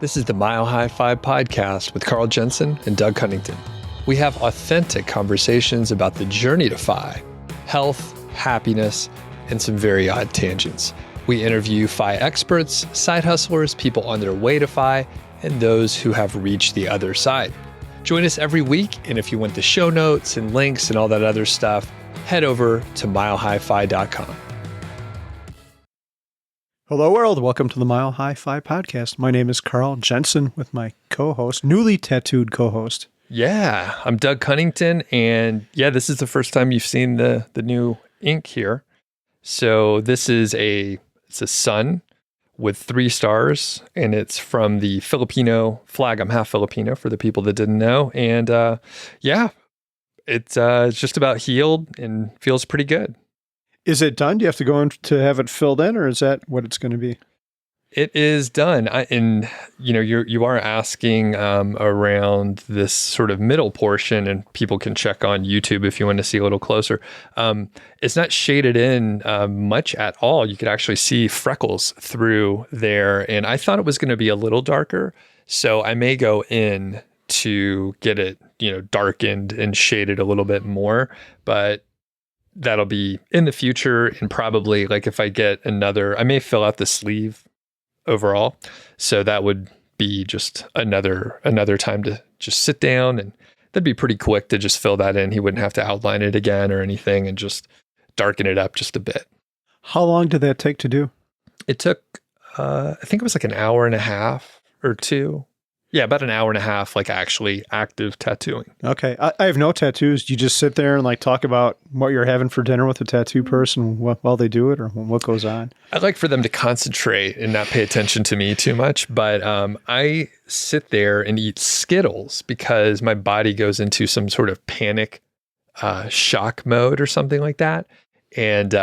This is the MHFi podcast with Carl Jensen and Doug Cunnington. We have authentic conversations about the journey to Fi, health, happiness, and some very odd tangents. We interview Fi experts, side hustlers, people on their way to Fi, and those who have reached the other side. Join us every week, and if you want the show notes and links and all that other stuff, head over to MileHighFi.com. Hello, world. Welcome to the MileHighFi podcast. My name is Carl Jensen with my co-host, newly tattooed co-host. Yeah, I'm Doug Cunnington, and yeah, this is the first time you've seen the new ink here. So this is it's a sun with 3 stars, and it's from the Filipino flag. I'm half Filipino for the people that didn't know, and it's just about healed and feels pretty good. Is it done? Do you have to go in to have it filled in, or is that what it's going to be? It is done. You are asking around this sort of middle portion, and people can check on YouTube if you want to see a little closer. It's not shaded in much at all. You could actually see freckles through there, and I thought it was going to be a little darker, so I may go in to get it, darkened and shaded a little bit more, but that'll be in the future. And probably like if I get I may fill out the sleeve overall. So that would be just another time to just sit down, and that'd be pretty quick to just fill that in. He wouldn't have to outline it again or anything, and just darken it up just a bit. How long did that take to do? It took, I think it was like an hour and a half or 2. Yeah, about an hour and a half, like actually active tattooing. Okay. I have no tattoos. Do you just sit there and like talk about what you're having for dinner with a tattoo person while they do it, or what goes on? I'd like for them to concentrate and not pay attention to me too much, but I sit there and eat Skittles because my body goes into some sort of panic shock mode or something like that. And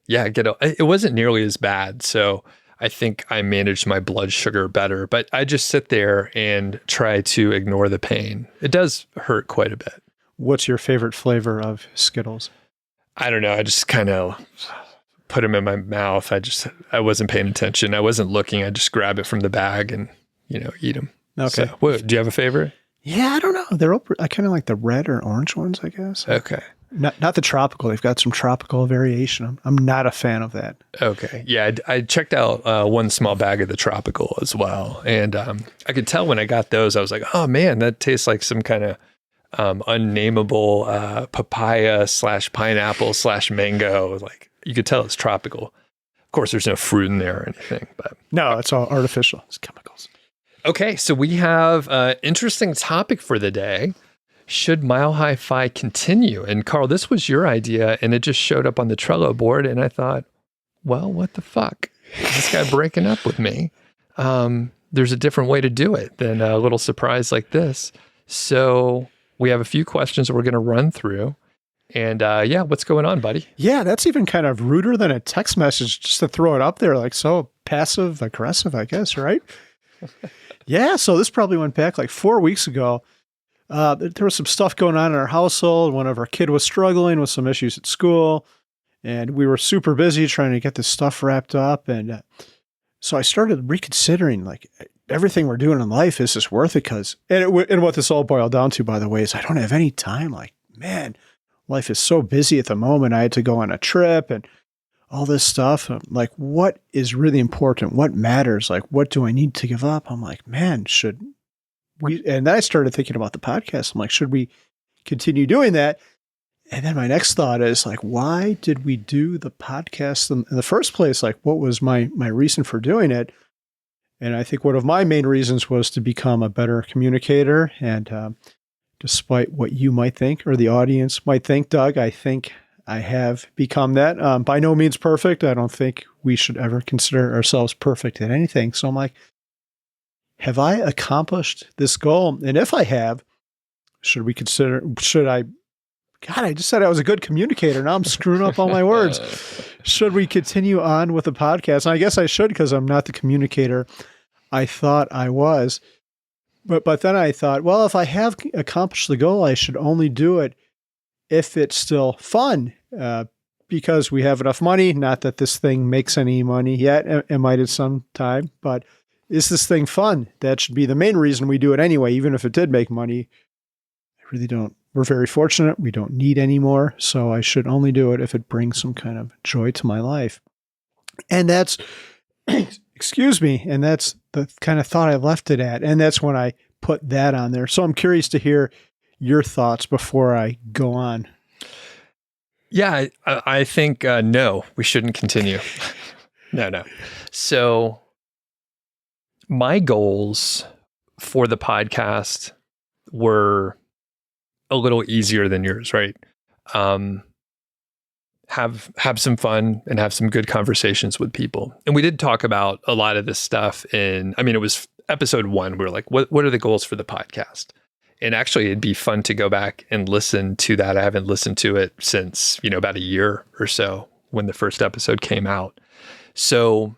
it wasn't nearly as bad. So I think I managed my blood sugar better, but I just sit there and try to ignore the pain. It does hurt quite a bit. What's your favorite flavor of Skittles? I don't know. I just kind of put them in my mouth. I wasn't paying attention. I wasn't looking. I just grab it from the bag and, eat them. Okay. So, do you have a favorite? Yeah, I don't know. I kind of like the red or orange ones, I guess. Okay. Not the tropical. They've got some tropical variation. I'm not a fan of that. Okay. Yeah, I checked out one small bag of the tropical as well. And I could tell when I got those, I was like, oh man, that tastes like some kind of unnamable papaya / pineapple / mango. Like, you could tell it's tropical. Of course, there's no fruit in there or anything. But no, it's all artificial. It's chemicals. Okay, so we have an interesting topic for the day. Should MileHighFi continue? And Carl, this was your idea, and it just showed up on the Trello board, and I thought, well, what the fuck? Is this guy breaking up with me? There's a different way to do it than a little surprise like this. So we have a few questions that we're going to run through. And what's going on, buddy? Yeah, that's even kind of ruder than a text message just to throw it up there, like so passive aggressive, I guess, right? Yeah, so this probably went back like 4 weeks ago. There was some stuff going on in our household. One of our kids was struggling with some issues at school, and we were super busy trying to get this stuff wrapped up. And so I started reconsidering, like, everything we're doing in life, is this worth it? And what this all boiled down to, by the way, is I don't have any time. Like, man, life is so busy at the moment. I had to go on a trip and all this stuff. Like, what is really important? What matters? Like, what do I need to give up? I'm like, man, and then I started thinking about the podcast. I'm like, should we continue doing that? And then my next thought is like, why did we do the podcast in the first place? Like, what was my reason for doing it? And I think one of my main reasons was to become a better communicator. And despite what you might think or the audience might think, Doug, I think I have become that. By no means perfect. I don't think we should ever consider ourselves perfect at anything. So I'm like, have I accomplished this goal? And if I have, I just said I was a good communicator. Now I'm screwing up all my words. Should we continue on with the podcast? And I guess I should, because I'm not the communicator I thought I was. But then I thought, well, if I have accomplished the goal, I should only do it if it's still fun, because we have enough money. Not that this thing makes any money yet. It might at some time, but is this thing fun? That should be the main reason we do it anyway, even if it did make money. I really don't. We're very fortunate. We don't need any more. So I should only do it if it brings some kind of joy to my life. And that's, excuse me, and that's the kind of thought I left it at. And that's when I put that on there. So I'm curious to hear your thoughts before I go on. Yeah, I think, no, we shouldn't continue. No. So my goals for the podcast were a little easier than yours, right? Have some fun and have some good conversations with people. And we did talk about a lot of this stuff it was episode 1. We were like, what are the goals for the podcast? And actually it'd be fun to go back and listen to that. I haven't listened to it since, about a year or so when the first episode came out. So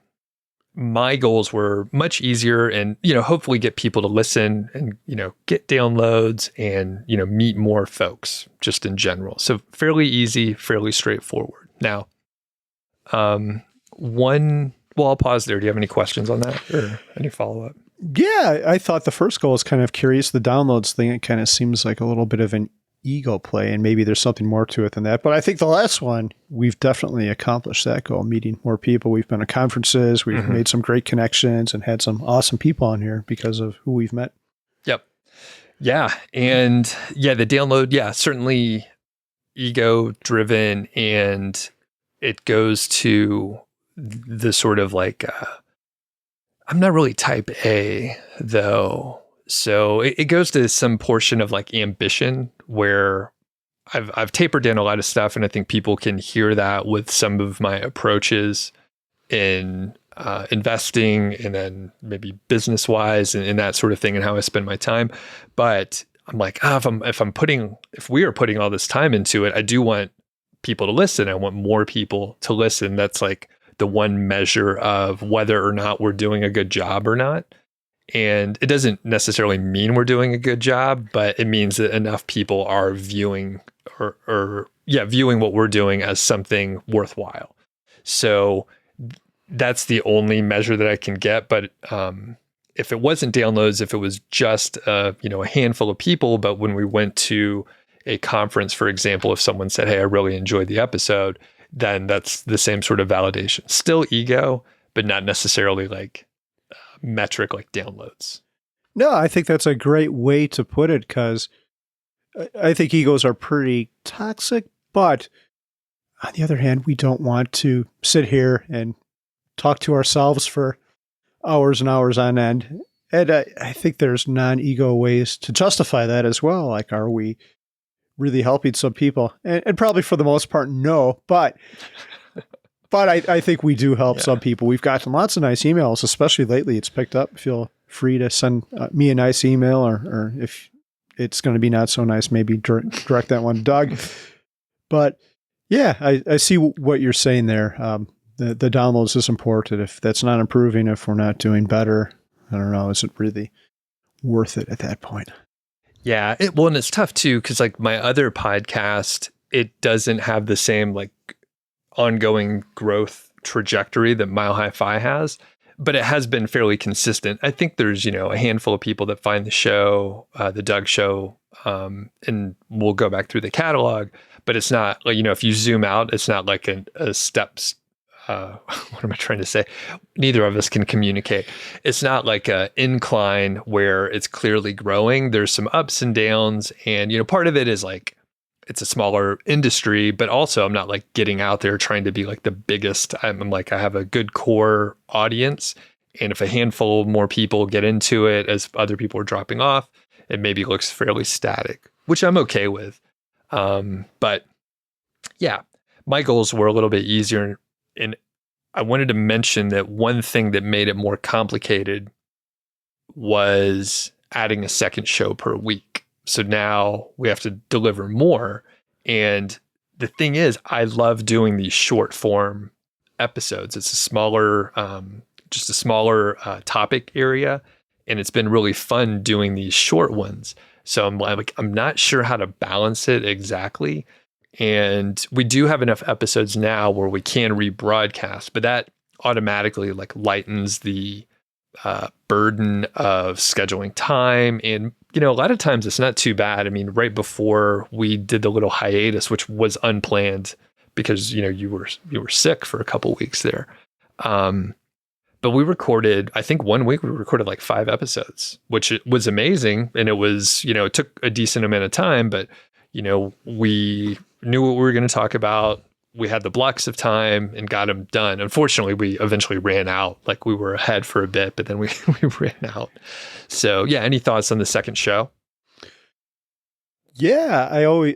my goals were much easier and, hopefully get people to listen and, get downloads and, meet more folks just in general. So fairly easy, fairly straightforward. Now, I'll pause there. Do you have any questions on that or any follow-up? Yeah, I thought the first goal was kind of curious. The downloads thing, it kind of seems like a little bit of an ego play, and maybe there's something more to it than that. But I think the last one, we've definitely accomplished that goal, meeting more people. We've been at conferences, we've made some great connections and had some awesome people on here because of who we've met. Yep. Yeah. And the download, certainly ego driven, and it goes to the sort of like, I'm not really type A though. So it goes to some portion of like ambition where I've tapered down a lot of stuff, and I think people can hear that with some of my approaches in investing and then maybe business wise and that sort of thing and how I spend my time. But I'm like, if we are putting all this time into it, I do want people to listen. I want more people to listen. That's like the one measure of whether or not we're doing a good job or not. And it doesn't necessarily mean we're doing a good job, but it means that enough people are viewing viewing what we're doing as something worthwhile. So that's the only measure that I can get. But if it wasn't downloads, if it was just a handful of people, but when we went to a conference, for example, if someone said, "Hey, I really enjoyed the episode," then that's the same sort of validation. Still ego, but not necessarily like metric like downloads. No, I think that's a great way to put it, because I think egos are pretty toxic, but on the other hand, we don't want to sit here and talk to ourselves for hours and hours on end. And I think there's non-ego ways to justify that as well. Like, are we really helping some people? And probably for the most part, no, but I think we do help some people. We've gotten lots of nice emails, especially lately. It's picked up. Feel free to send me a nice email, or if it's going to be not so nice, maybe direct that one to Doug. But yeah, I see what you're saying there. The downloads is important. If that's not improving, if we're not doing better, I don't know, is it really worth it at that point? Yeah. And it's tough too, because like my other podcast, it doesn't have the same like ongoing growth trajectory that MHFi has, but it has been fairly consistent. I think there's, a handful of people that find the show, the Doug show, and we'll go back through the catalog, but it's not like, if you zoom out, it's not like a steps. What am I trying to say? Neither of us can communicate. It's not like an incline where it's clearly growing. There's some ups and downs. And, part of it is like, it's a smaller industry, but also I'm not like getting out there trying to be like the biggest. I'm like, I have a good core audience. And if a handful more people get into it as other people are dropping off, it maybe looks fairly static, which I'm okay with. But yeah, my goals were a little bit easier. And I wanted to mention that one thing that made it more complicated was adding a second show per week. So now we have to deliver more. And the thing is, I love doing these short form episodes. It's a smaller topic area. And it's been really fun doing these short ones. So I'm not sure how to balance it exactly. And we do have enough episodes now where we can rebroadcast, but that automatically like lightens the burden of scheduling time. And, a lot of times it's not too bad. I mean, right before we did the little hiatus, which was unplanned because, you were sick for a couple weeks there. But we recorded, I think 1 week we recorded like 5 episodes, which was amazing. And it was, it took a decent amount of time, but, we knew what we were going to talk about. We had the blocks of time and got them done. Unfortunately, we eventually ran out. Like we were ahead for a bit, but then we ran out. So yeah, any thoughts on the second show? Yeah,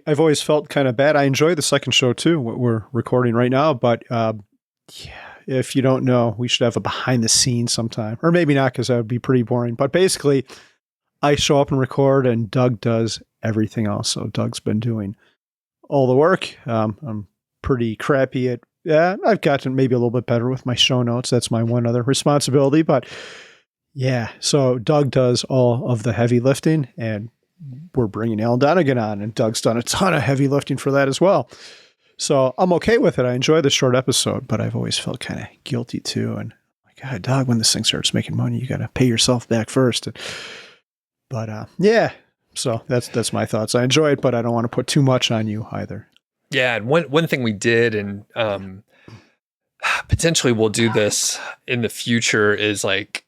I've always felt kind of bad. I enjoy the second show too, what we're recording right now. But yeah, if you don't know, we should have a behind the scenes sometime, or maybe not, because that would be pretty boring. But basically, I show up and record, and Doug does everything else. So Doug's been doing all the work. I'm pretty crappy at, I've gotten maybe a little bit better with my show notes. That's my one other responsibility. But yeah, so Doug does all of the heavy lifting, and we're bringing Alan Donegan on, and Doug's done a ton of heavy lifting for that as well. So I'm okay with it. I enjoy the short episode, but I've always felt kind of guilty too. And like, God, Doug, when this thing starts making money, you got to pay yourself back first. But yeah, so that's my thoughts. I enjoy it, but I don't want to put too much on you either. Yeah, and one thing we did, and potentially we'll do this in the future, is like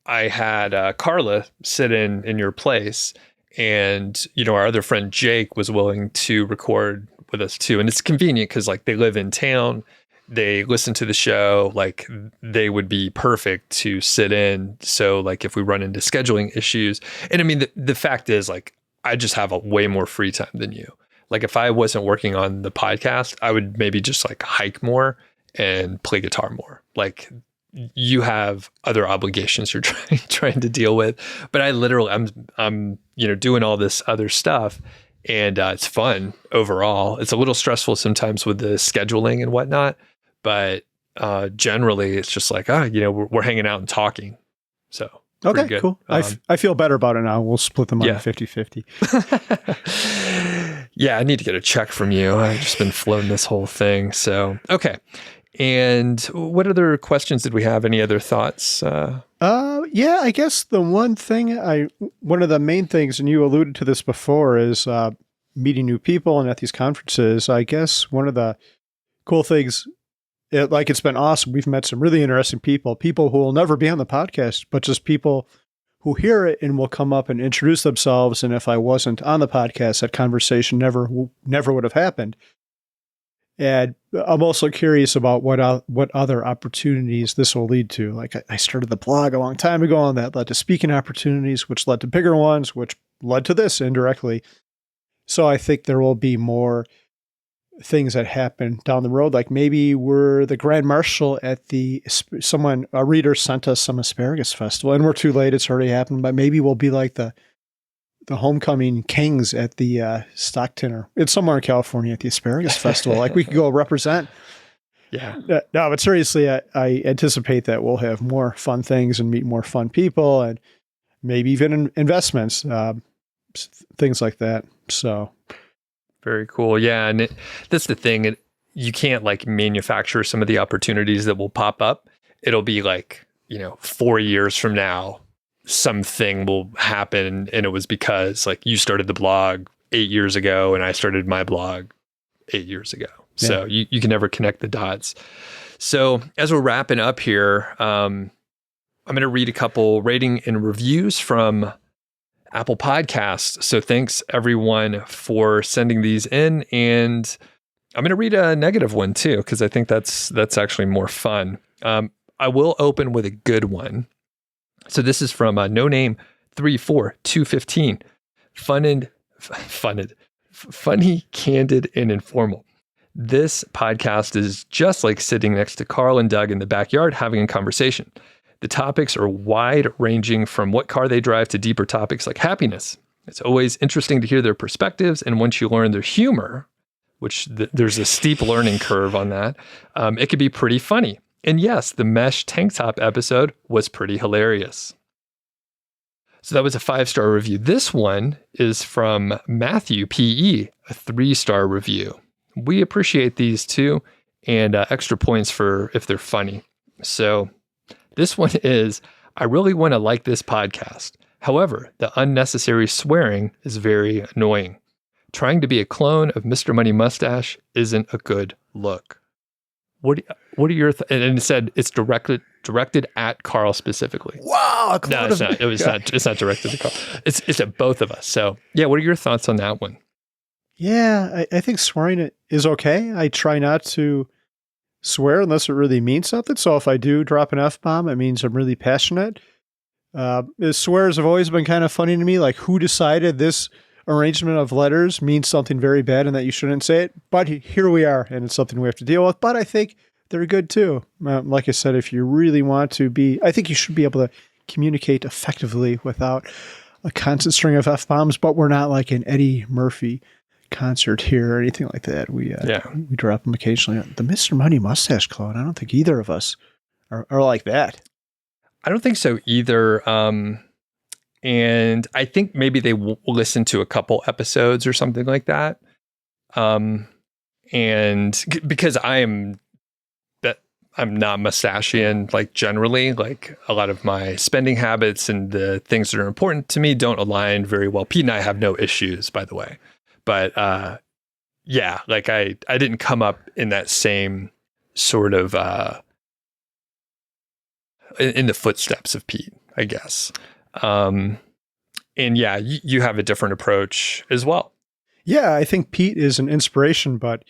I had Carla sit in your place, and our other friend Jake was willing to record with us too. And it's convenient because like they live in town, they listen to the show, like they would be perfect to sit in. So like if we run into scheduling issues, and I mean the fact is like I just have a way more free time than you. Like if I wasn't working on the podcast, I would maybe just like hike more and play guitar more. Like you have other obligations you're trying to deal with, but I literally I'm doing all this other stuff, and it's fun overall. It's a little stressful sometimes with the scheduling and whatnot, but generally it's just like we're hanging out and talking. So okay, good. Cool. I feel better about it now. We'll split them on 50-50. Yeah, I need to get a check from you. I've just been floating this whole thing. So, okay. And what other questions did we have? Any other thoughts? Yeah, I guess one of the main things, and you alluded to this before, is meeting new people and at these conferences. I guess one of the cool things, it's been awesome. We've met some really interesting people who will never be on the podcast, but just people who hear it and will come up and introduce themselves. And if I wasn't on the podcast, that conversation never would have happened. And I'm also curious about what other opportunities this will lead to. Like I started the blog a long time ago, and that led to speaking opportunities, which led to bigger ones, which led to this indirectly. So I think there will be more things that happen down the road. Like maybe we're the Grand Marshal at a reader sent us some asparagus festival, and we're too late. It's already happened, but maybe we'll be like the homecoming kings at the Stockton, it's somewhere in California at the asparagus festival. Like we could go represent. Yeah. No, but seriously, I anticipate that we'll have more fun things and meet more fun people, and maybe even investments, things like that. So. Very cool. Yeah. And that's the thing. You can't like manufacture some of the opportunities that will pop up. It'll be like, 4 years from now, something will happen. And it was because like you started the blog 8 years ago and I started my blog 8 years ago. Yeah. So you can never connect the dots. So as we're wrapping up here, I'm going to read a couple rating and reviews from Apple Podcasts. So thanks everyone for sending these in. And I'm going to read a negative one too, because I think that's actually more fun. I will open with a good one. So this is from No Name 34215. Funny, candid, and informal. This podcast is just like sitting next to Carl and Doug in the backyard having a conversation. The topics are wide-ranging from what car they drive to deeper topics like happiness. It's always interesting to hear their perspectives, and once you learn their humor, which there's a steep learning curve on that, it could be pretty funny. And yes, the mesh tank top episode was pretty hilarious. So that was a 5-star review. This one is from Matthew P.E., a 3-star review. We appreciate these too, and extra points for if they're funny. So this one is, I really want to like this podcast. However, the unnecessary swearing is very annoying. Trying to be a clone of Mr. Money Mustache isn't a good look. What are your and it said it's directed at Carl specifically. Wow. No, it's not. It's not directed at Carl. It's at both of us. So yeah, what are your thoughts on that one? Yeah, I think swearing is okay. I try not to swear unless it really means something. So if I do drop an F-bomb, it means I'm really passionate. Swears have always been kind of funny to me. Like, who decided this arrangement of letters means something very bad and that you shouldn't say it? But here we are, and it's something we have to deal with. But I think they're good too. Like I said, if you really want to be, I think you should be able to communicate effectively without a constant string of F-bombs. But we're not like an Eddie Murphy concert here or anything like that. We drop them occasionally. The Mr. Money Mustache clone, I don't think either of us are like that. I don't think so either. And I think maybe they listen to a couple episodes or something like that. And because I'm not mustachian, like generally, like a lot of my spending habits and the things that are important to me don't align very well. Pete and I have no issues, by the way. But yeah, like I didn't come up in that same sort of in the footsteps of Pete, I guess. And yeah, you have a different approach as well. Yeah, I think Pete is an inspiration, but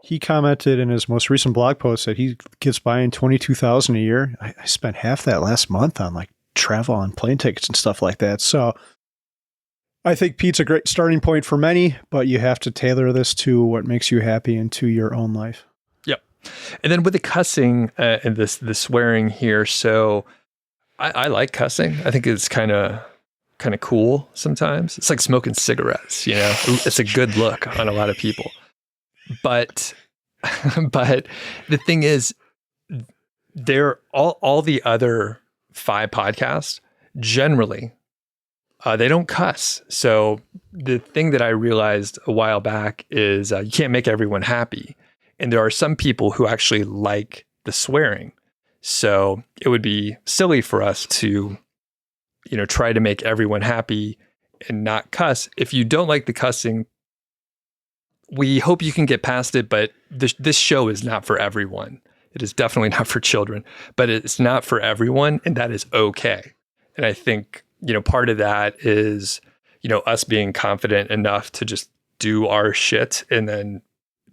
he commented in his most recent blog post that he gets by in $22,000 a year. I spent half that last month on like travel and plane tickets and stuff like that. So I think Pete's a great starting point for many, but you have to tailor this to what makes you happy and to your own life. Yep. And then with the cussing and the swearing here, so I like cussing. I think it's kind of cool sometimes. It's like smoking cigarettes, you know? It's a good look on a lot of people. But the thing is, they're all the other 5 podcasts generally, they don't cuss. So the thing that I realized a while back is you can't make everyone happy. And there are some people who actually like the swearing. So it would be silly for us to, try to make everyone happy and not cuss. If you don't like the cussing, we hope you can get past it, but this show is not for everyone. It is definitely not for children, but it's not for everyone, and that is okay. And I think, part of that is, us being confident enough to just do our shit, and then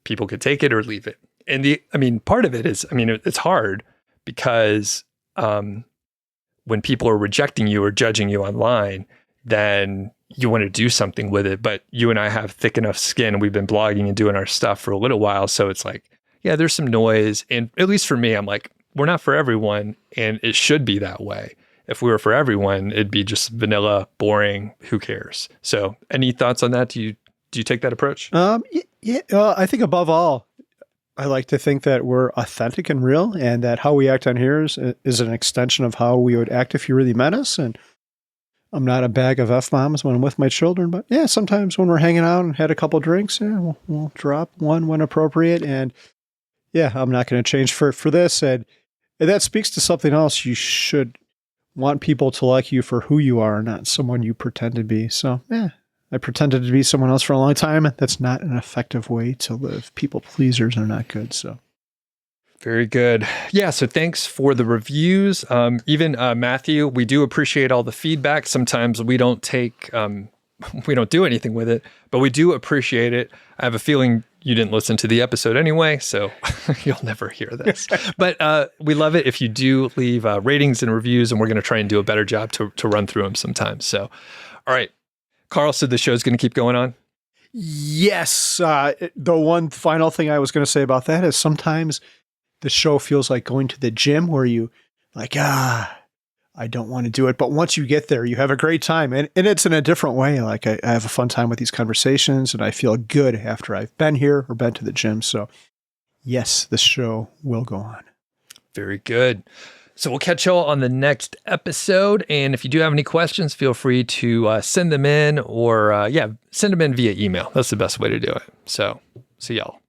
people could take it or leave it. And part of it is, it's hard because when people are rejecting you or judging you online, then you want to do something with it. But you and I have thick enough skin. We've been blogging and doing our stuff for a little while. So it's like, yeah, there's some noise. And at least for me, I'm like, we're not for everyone. And it should be that way. If we were for everyone, it'd be just vanilla, boring. Who cares? So any thoughts on that? Do you take that approach? Yeah. I think above all, I like to think that we're authentic and real, and that how we act on here is an extension of how we would act if you really met us. And I'm not a bag of F-bombs when I'm with my children, but yeah, sometimes when we're hanging out and had a couple drinks, yeah, we'll drop one when appropriate. And yeah, I'm not going to change for this. And that speaks to something else. You should want people to like you for who you are, not someone you pretend to be. So yeah, I pretended to be someone else for a long time. That's not an effective way to live. People pleasers are not good. So. Very good. Yeah. So thanks for the reviews. Even Matthew, we do appreciate all the feedback. Sometimes we don't do anything with it, but we do appreciate it. I have a feeling you didn't listen to the episode anyway, so you'll never hear this. But we love it if you do leave ratings and reviews, and we're going to try and do a better job to run through them sometimes. So, all right. Carl said the show's going to keep going on. Yes. The one final thing I was going to say about that is sometimes the show feels like going to the gym where you like, I don't want to do it. But once you get there, you have a great time. And it's in a different way. Like I have a fun time with these conversations, and I feel good after I've been here or been to the gym. So yes, the show will go on. Very good. So we'll catch y'all on the next episode. And if you do have any questions, feel free to send them in or send them in via email. That's the best way to do it. So see y'all.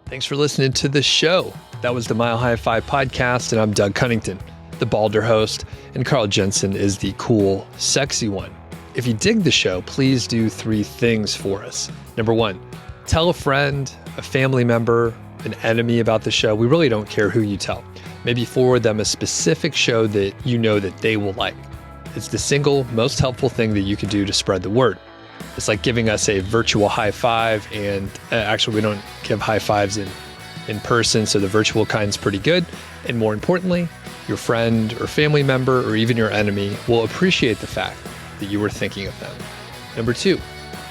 Thanks for listening to the show. That was the MHFi podcast, and I'm Doug Cunnington, the balder host, and Carl Jensen is the cool, sexy one. If you dig the show, please do 3 things for us. Number 1, tell a friend, a family member, an enemy about the show. We really don't care who you tell. Maybe forward them a specific show that you know that they will like. It's the single most helpful thing that you can do to spread the word. It's like giving us a virtual high five, and actually we don't give high fives in person, so the virtual kind's pretty good. And more importantly, your friend or family member or even your enemy will appreciate the fact that you were thinking of them. Number 2,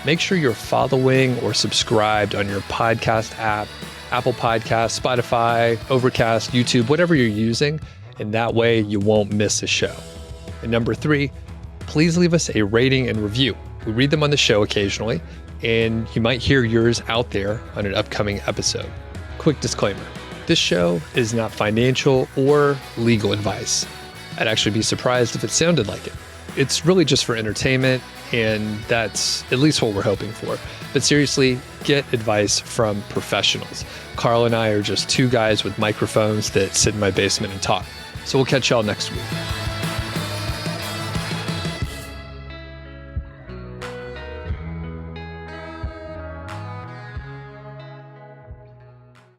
make sure you're following or subscribed on your podcast app, Apple Podcasts, Spotify, Overcast, YouTube, whatever you're using, and that way you won't miss a show. And number 3, please leave us a rating and review. We read them on the show occasionally, and you might hear yours out there on an upcoming episode. Quick disclaimer, this show is not financial or legal advice. I'd actually be surprised if it sounded like it. It's really just for entertainment, and that's at least what we're hoping for. But seriously, get advice from professionals. Carl and I are just 2 guys with microphones that sit in my basement and talk. So we'll catch y'all next week.